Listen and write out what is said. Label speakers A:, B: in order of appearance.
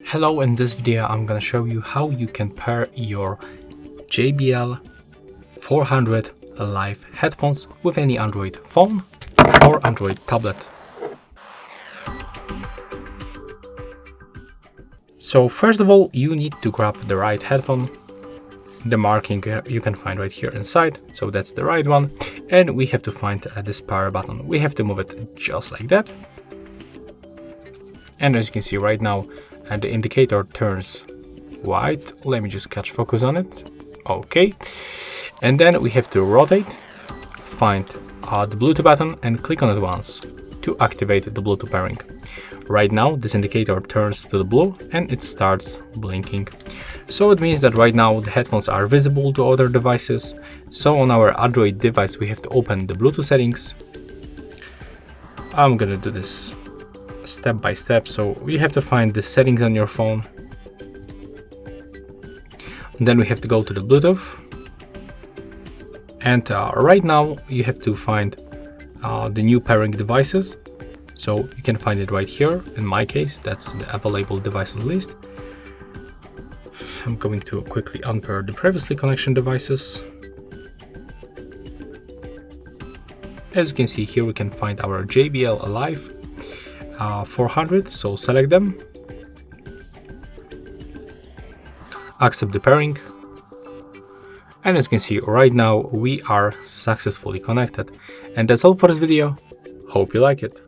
A: Hello, in this video I'm gonna show you how you can pair your JBL 400 Live headphones with any Android phone or Android tablet. So first of all, you need to grab the right headphone. The marking you can find right here inside, so that's the right one. And we have to find this power button. We have to move it just like that. And as you can see right now, the indicator turns white. Let me just catch focus on it. Okay. And then we have to rotate, find the Bluetooth button and click on it once to activate the Bluetooth pairing. Right now, this indicator turns to the blue and it starts blinking. So it means that right now the headphones are visible to other devices. So on our Android device, we have to open the Bluetooth settings. I'm gonna do this step by step. So you have to find the settings on your phone. And then we have to go to the Bluetooth. And right now you have to find the new pairing devices. So you can find it right here. In my case, that's the available devices list. I'm going to quickly unpair the previously connection devices. As you can see here, we can find our JBL Live 400. So select them, accept the pairing. And as you can see right now, we are successfully connected. And that's all for this video. Hope you like it.